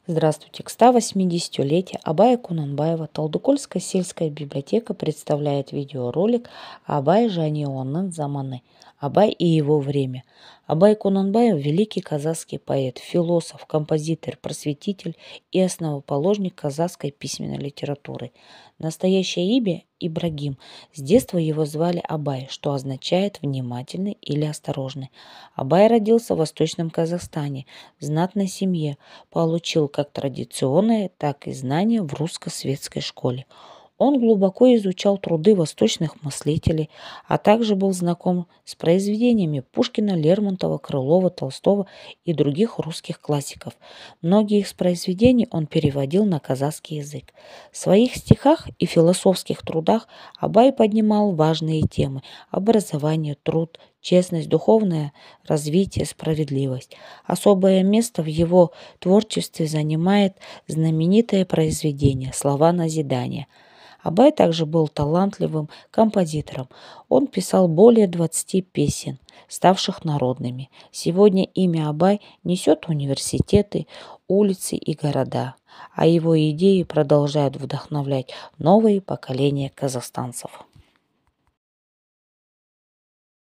Здравствуйте! К 180-летию Абая Кунанбаева Талдыкольская сельская библиотека представляет видеоролик Абай Жанионын заманы. Абай и его время. Абай Кунанбаев – великий казахский поэт, философ, композитор, просветитель и основоположник казахской письменной литературы. Настоящее имя – Ибрагим. С детства его звали Абай, что означает «внимательный» или «осторожный». Абай родился в Восточном Казахстане, в знатной семье, получил как традиционные, так и знания в русско-светской школе. Он глубоко изучал труды восточных мыслителей, а также был знаком с произведениями Пушкина, Лермонтова, Крылова, Толстого и других русских классиков. Многие из произведений он переводил на казахский язык. В своих стихах и философских трудах Абай поднимал важные темы: образование, труд, честность, духовное развитие, справедливость. Особое место в его творчестве занимает знаменитое произведение «Слова назидания». Абай также был талантливым композитором. Он писал более 20 песен, ставших народными. Сегодня имя Абай несет университеты, улицы и города, а его идеи продолжают вдохновлять новые поколения казахстанцев.